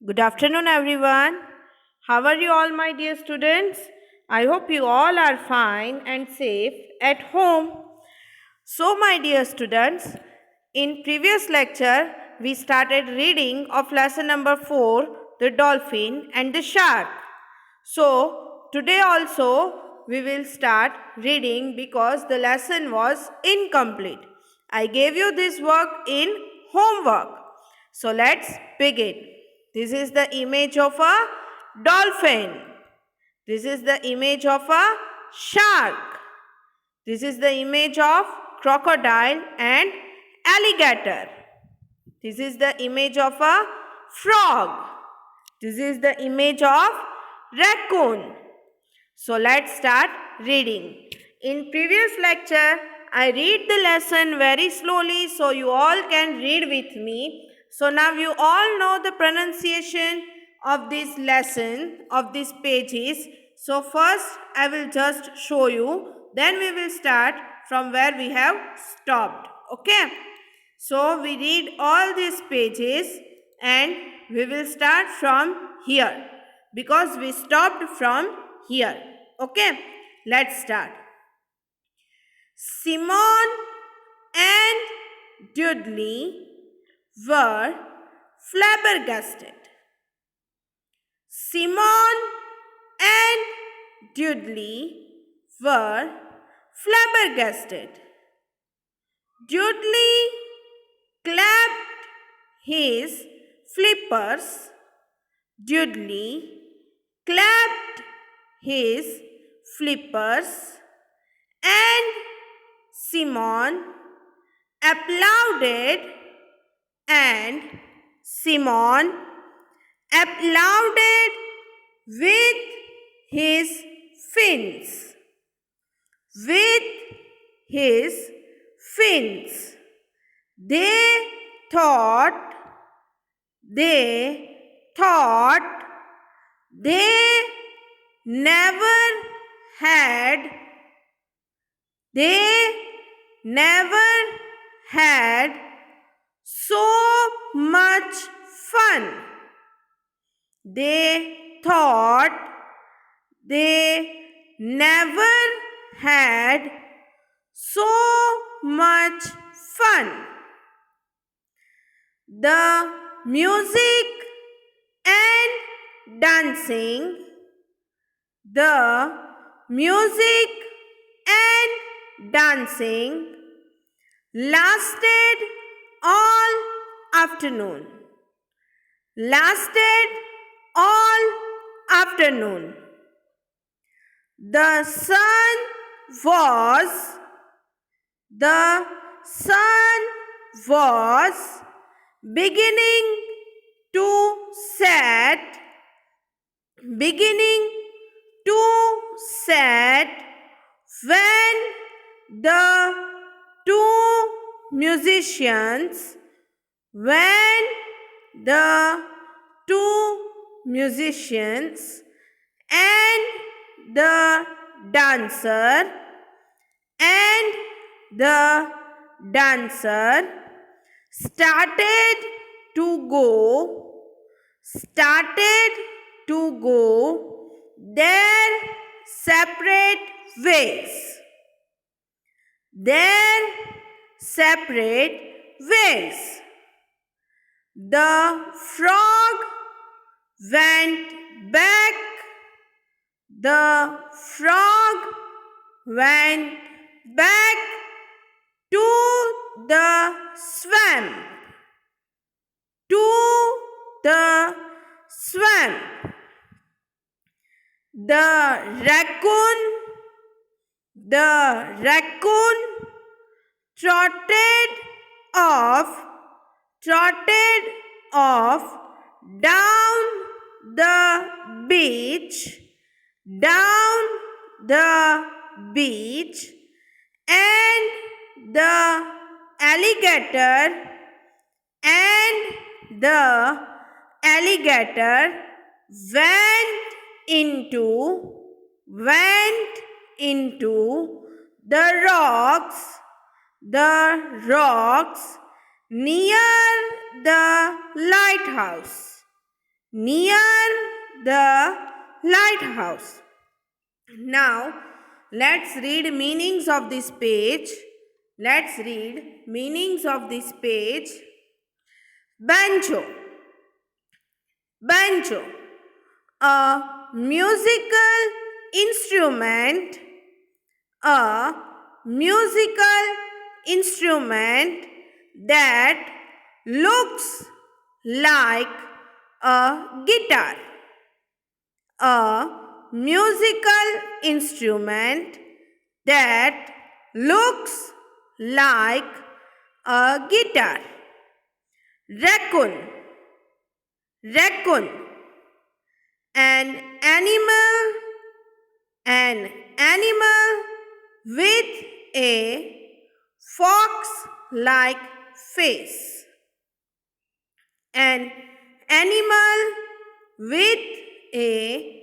Good afternoon, everyone. How are you all, my dear students? I hope you all are fine and safe at home. So, my dear students, in previous lecture, we started reading of lesson number 4, the dolphin and the shark. So, today also we will start reading because the lesson was incomplete. I gave you this work in homework. So, let's begin. This is the image of a dolphin. This is the image of a shark. This is the image of crocodile and alligator. This is the image of a frog. This is the image of raccoon. So let's start reading. In previous lecture, I read the lesson very slowly so you all can read with me. So now you all know the pronunciation of this lesson, of these pages. So first I will just show you. Then we will start from where we have stopped. Okay. So we read all these pages and we will start from here because we stopped from here. Okay, let's start. Simon and Dudley were flabbergasted. Simon and Dudley were flabbergasted. Dudley clapped his flippers. Dudley clapped his flippers and Simon applauded and Simon applauded with his fins. With his fins. They thought they never had so much fun. They thought they never had so much fun. The music and dancing, the music and dancing lasted all afternoon. Lasted all afternoon. The sun was beginning to set when the two musicians and the dancer started to go their separate ways. The frog went back. The frog went back to the swamp. The raccoon trotted off down the beach and the alligator went into the rocks near the lighthouse. near the lighthouse. Now, let's read meanings of this page. Let's read meanings of this page. Banjo. Banjo. A musical instrument. A musical instrument that looks like a guitar. A musical instrument that looks like a guitar. Raccoon. Raccoon. An animal with a fox-like face. An animal with a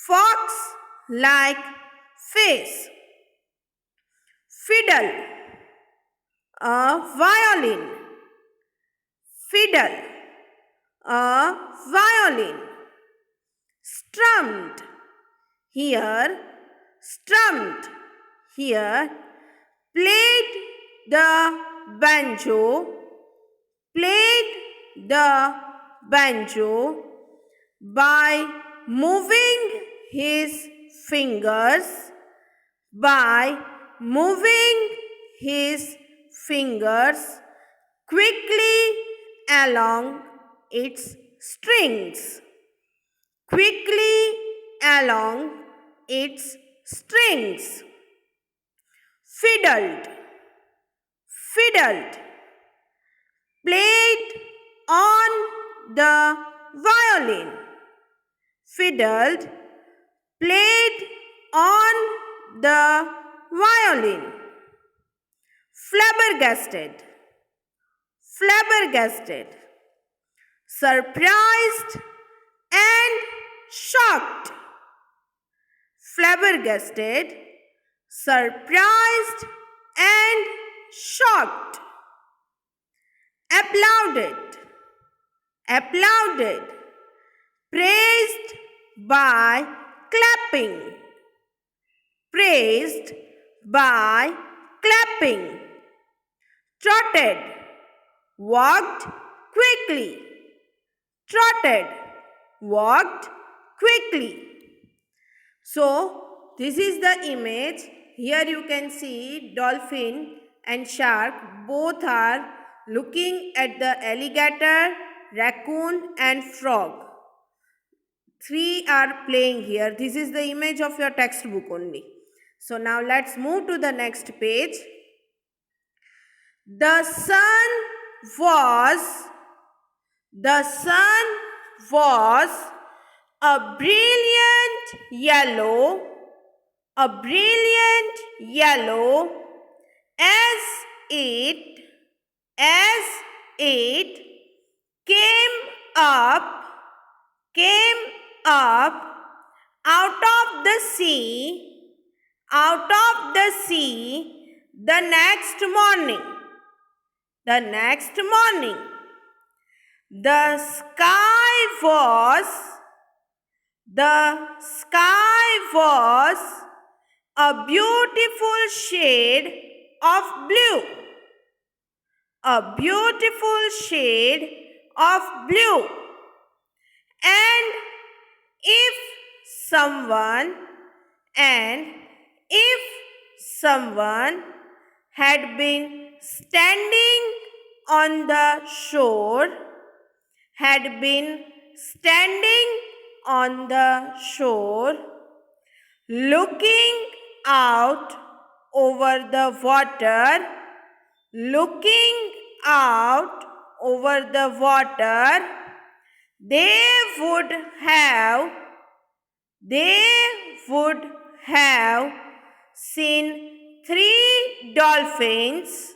fox-like face. Fiddle. A violin. Fiddle. A violin. Strummed. Here. Strummed. Here. Played the banjo. Played the banjo by moving his fingers. By moving his fingers quickly along its strings. Quickly along its strings. Fiddled. Fiddled. Played on the violin. Fiddled. Played on the violin. Flabbergasted. Flabbergasted. Surprised and shocked. Flabbergasted. Surprised and shocked. Applauded. Applauded. Praised by clapping. Praised by clapping. Trotted. Walked quickly. Trotted. Walked quickly. So, this is the image. Here you can see dolphin and shark both are looking at the alligator, raccoon and frog. Three are playing here. This is the image of your textbook only. So now let's move to the next page. The sun was a brilliant yellow as it came up out of the sea the next morning. The sky was a beautiful shade of blue. A beautiful shade of blue. And if someone had been standing on the shore, looking out over the water, they would have seen three dolphins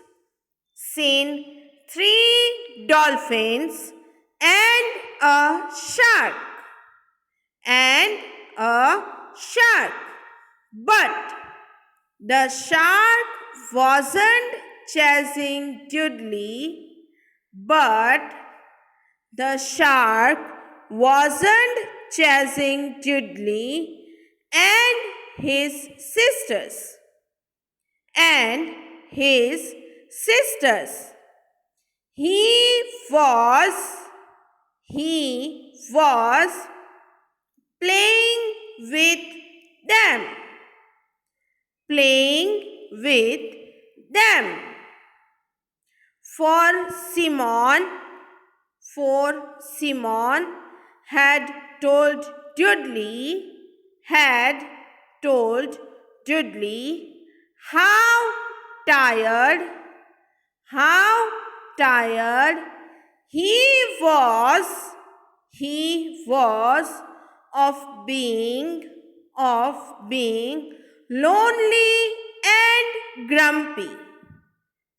and a shark. But the shark wasn't chasing Dudley, but the shark wasn't chasing Dudley and his sisters. And his sisters. He was playing with them. Playing with them. For Simon had told Dudley how tired he was of being lonely and grumpy.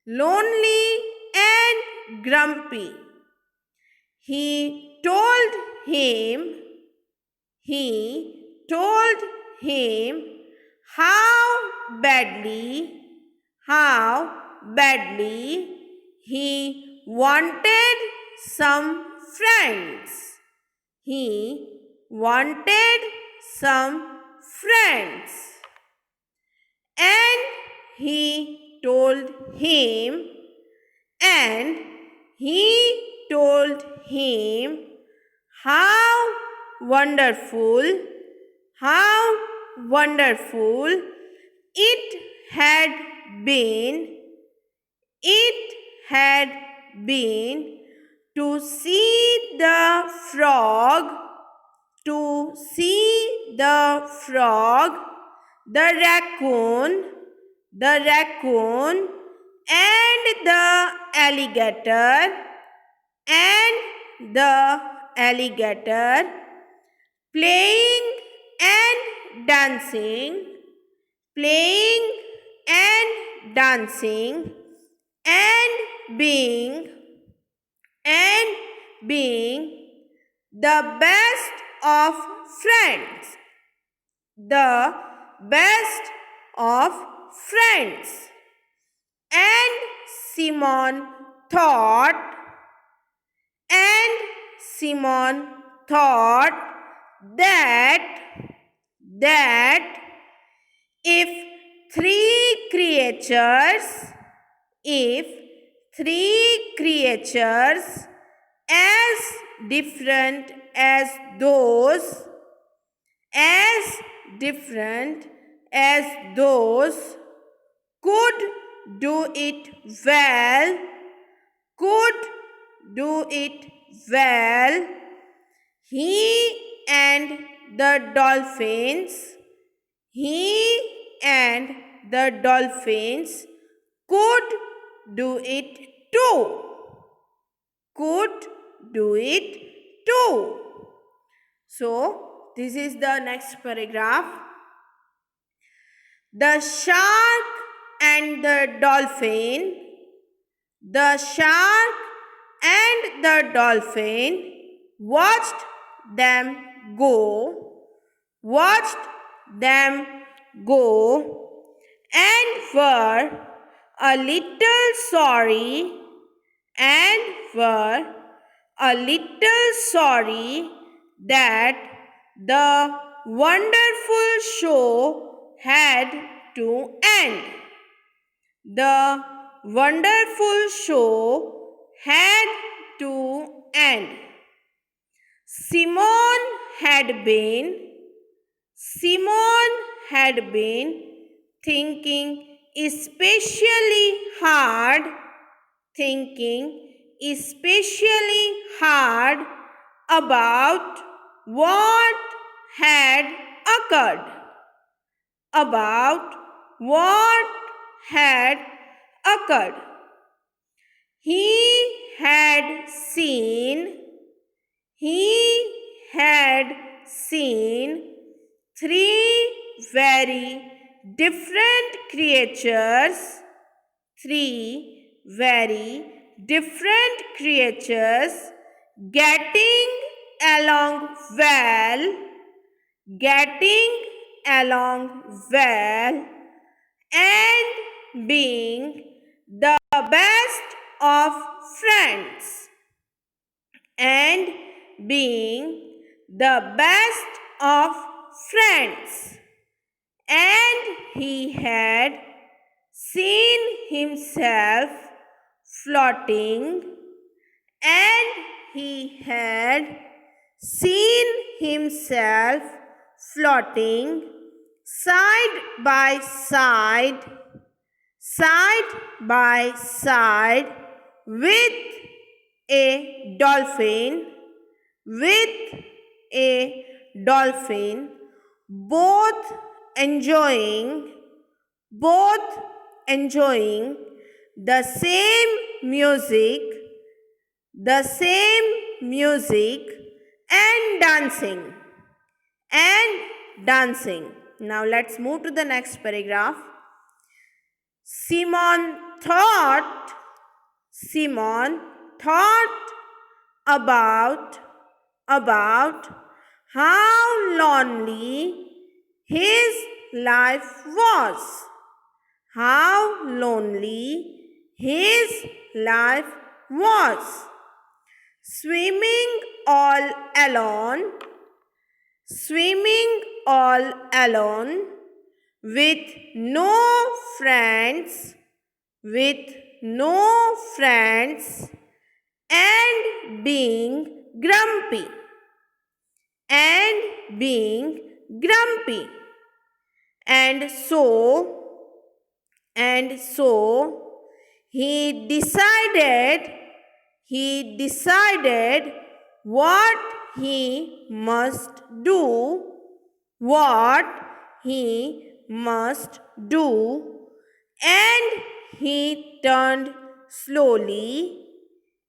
Lonely and grumpy. He told him how badly he wanted some friends. He wanted some friends. And he told him how wonderful it had been to see the frog, the raccoon, and the alligator playing and dancing and being the best of friends. The best of friends. And Simon thought that if three creatures as different as those could do it well, he and the dolphins could do it too. So, this is the next paragraph. The shark and the dolphin. The shark and the dolphin watched them go, and were a little sorry that the wonderful show had to end. The wonderful show had to end. Simon had been thinking especially hard about what had occurred. He had seen three very different creatures getting along well and being the best of friends. And being the best of friends. And he had seen himself floating, and he had seen himself floating side by side, side by side with a dolphin, with a dolphin, both enjoying, both enjoying the same music, the same music and dancing, and dancing. Now let's move to the next paragraph. Simon thought about how lonely his life was. How lonely his life was. Swimming all alone, swimming all alone, with no friends, with no friends, and being grumpy, and being grumpy. And so he decided what he must do, what he must do, and he turned slowly,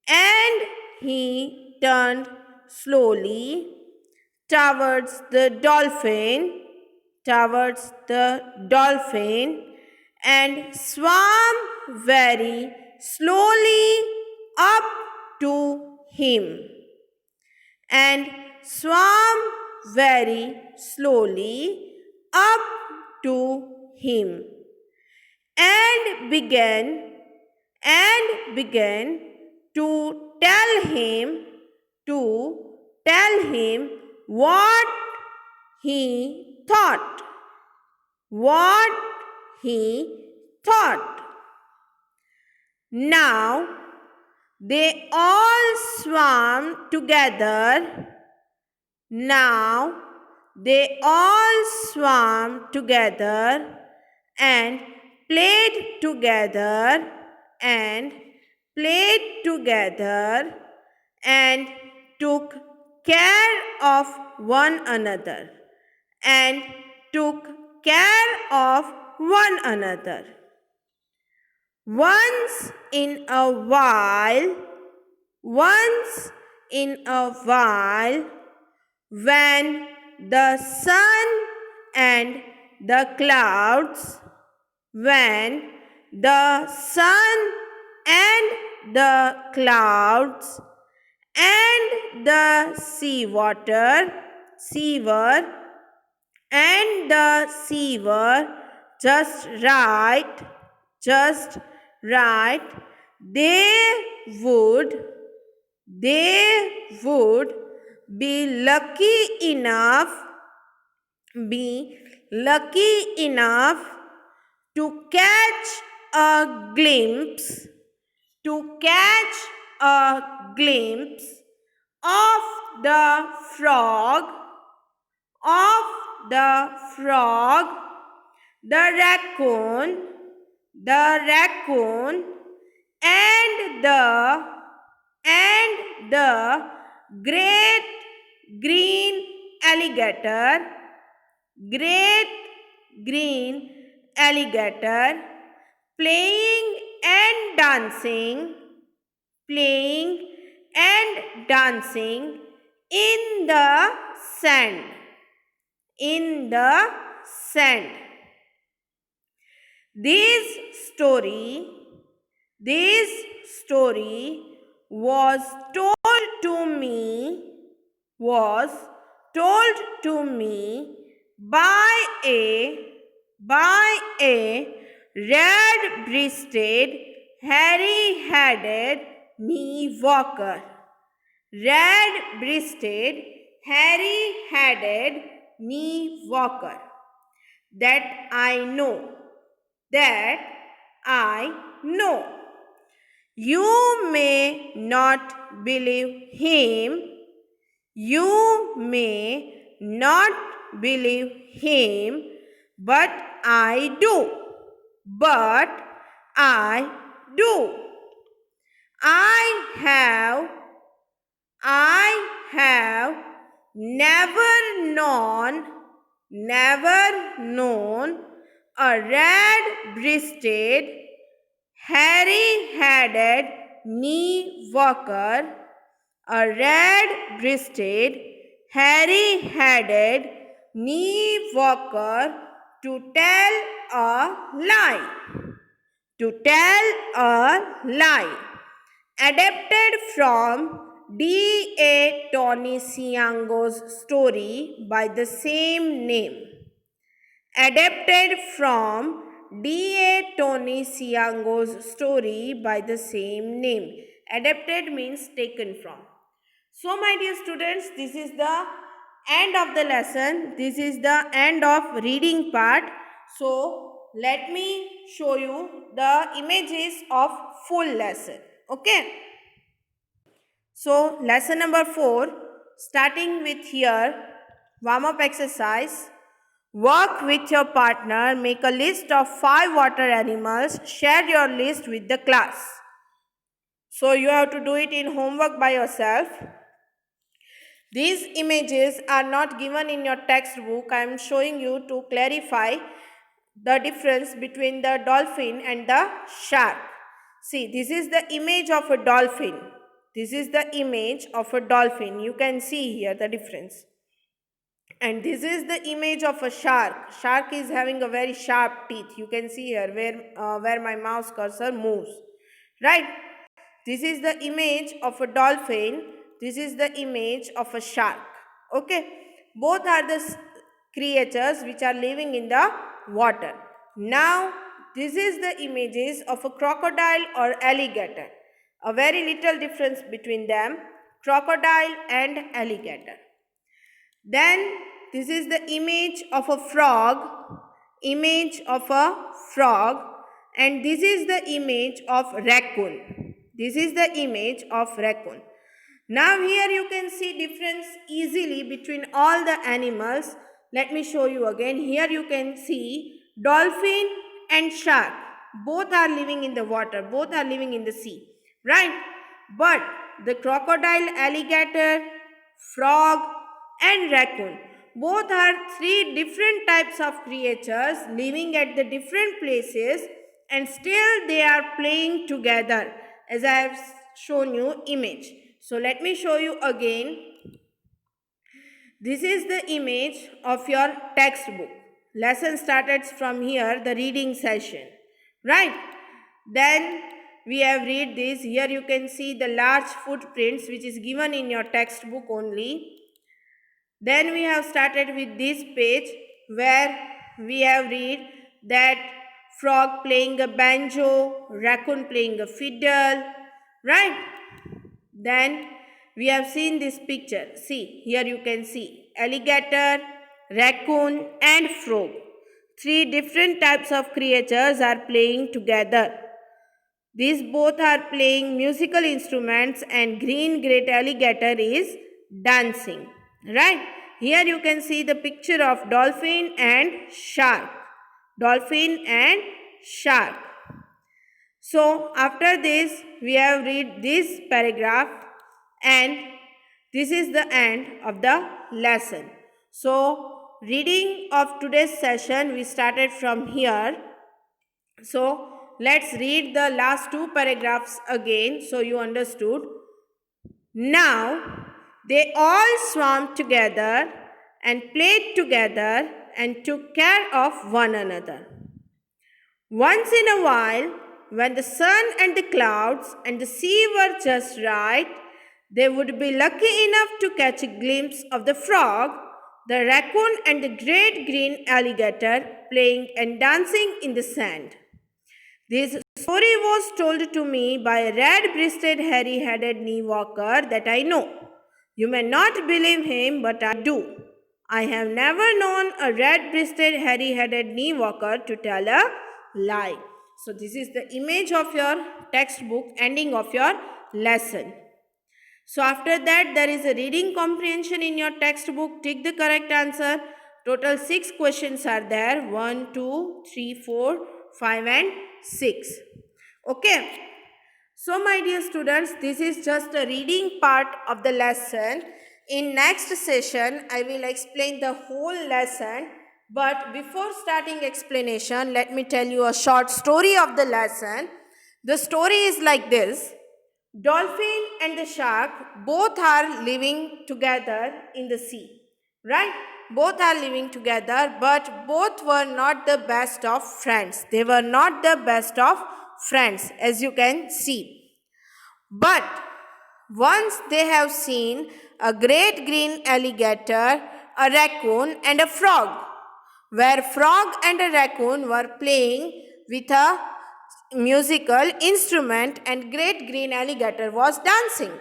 and he turned slowly towards the dolphin, towards the dolphin, and swam very slowly up to him, and swam very slowly up to him, and began to tell him what he thought, what he thought. Now they all swam together. Now they all swam together and played together, and played together, and took care of one another, and took care of one another. Once in a while, once in a while, when the sun and the clouds, when the sun and the clouds and the sea were just right, they would be lucky enough to catch a glimpse, to catch a glimpse of the frog, of the frog, the raccoon, and the great green alligator, great green alligator, playing and dancing, playing and dancing in the sand, in the sand. This story was told to me, was told to me by a red-breasted, hairy-headed knee walker, red-breasted, hairy-headed knee walker. That I know. That I know. You may not believe him. You may not believe him, but I do. But I do. I have never known a red-breasted, hairy-headed knee walker, a red-breasted, hairy-headed knee walker to tell a lie. To tell a lie. Adapted from D.A. Tony Siango's story by the same name. Adapted from D.A. Tony Siango's story by the same name. Adapted means taken from. So, my dear students, this is the end of the lesson. This is the end of reading part. So, let me show you the images of full lesson. Okay. So, lesson number 4, starting with here, warm-up exercise. Work with your partner, make a list of 5 water animals, share your list with the class. So, you have to do it in homework by yourself. These images are not given in your textbook. I am showing you to clarify the difference between the dolphin and the shark. See, this is the image of a dolphin. This is the image of a dolphin. You can see here the difference. And this is the image of a shark. Shark is having a very sharp teeth. You can see here where my mouse cursor moves. Right? This is the image of a dolphin. This is the image of a shark. Okay? Both are the creatures which are living in the water. Now, this is the images of a crocodile or alligator. A very little difference between them, crocodile and alligator. Then, this is the image of a frog, and this is the image of raccoon. This is the image of raccoon. Now here you can see difference easily between all the animals. Let me show you again. Here you can see dolphin and shark. Both are living in the water. Both are living in the sea. Right? But the crocodile, alligator, frog and raccoon, both are 3 different types of creatures living at the different places, and still they are playing together, as I have shown you image. So let me show you again. This is the image of your textbook. Lesson started from here, the reading session. Right? Then we have read this. Here you can see the large footprints which is given in your textbook only. Then we have started with this page where we have read that frog playing a banjo, raccoon playing a fiddle, right? Then we have seen this picture. See, here you can see alligator, raccoon and frog. 3 different types of creatures are playing together. These both are playing musical instruments, and green great alligator is dancing. Right? Here you can see the picture of dolphin and shark. Dolphin and shark. So, after this, we have read this paragraph, and this is the end of the lesson. So, reading of today's session, we started from here. So, let's read the last 2 paragraphs again so you understood. Now, they all swam together and played together and took care of one another. Once in a while, when the sun and the clouds and the sea were just right, they would be lucky enough to catch a glimpse of the frog, the raccoon and the great green alligator playing and dancing in the sand. This story was told to me by a red-breasted, hairy-headed knee walker that I know. You may not believe him, but I do. I have never known a red-breasted, hairy-headed knee walker to tell a lie. So this is the image of your textbook, ending of your lesson. So after that, there is a reading comprehension in your textbook. Take the correct answer. Total 6 questions are there. 1, 2, 3, 4, 5 and 6. Okay. So my dear students, this is just a reading part of the lesson. In next session, I will explain the whole lesson. But before starting explanation, let me tell you a short story of the lesson. The story is like this. Dolphin and the shark both are living together in the sea, right? Both are living together, but both were not the best of friends. They were not the best of friends, as you can see. But once they have seen a great green alligator, a raccoon, and a frog, where frog and a raccoon were playing with a musical instrument and great green alligator was dancing.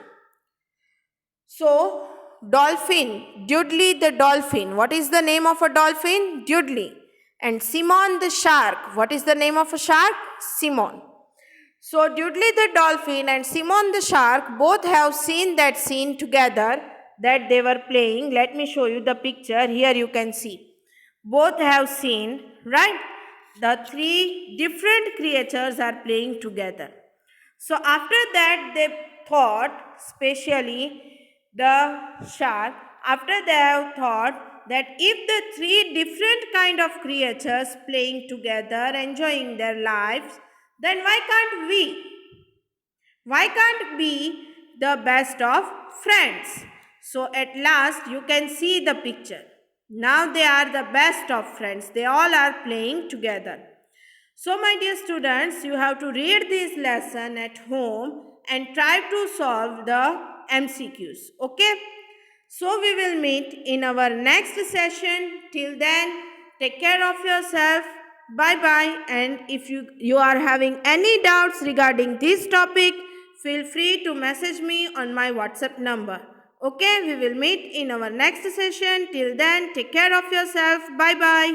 So, dolphin, Dudley the dolphin. What is the name of a dolphin? Dudley. And Simon the shark. What is the name of a shark? Simon. So, Dudley the dolphin and Simon the shark both have seen that scene together that they were playing. Let me show you the picture. Here you can see. Both have seen, right? The three different creatures are playing together. So after that they thought, especially the shark, after they have thought that if the three different kind of creatures playing together, enjoying their lives, then why can't we? Why can't be the best of friends? So at last you can see the picture. Now they are the best of friends. They all are playing together. So my dear students, you have to read this lesson at home and try to solve the MCQs. Okay? So we will meet in our next session. Till then, take care of yourself. Bye bye. And if you are having any doubts regarding this topic, feel free to message me on my WhatsApp number. Okay, we will meet in our next session. Till then, take care of yourself. Bye bye.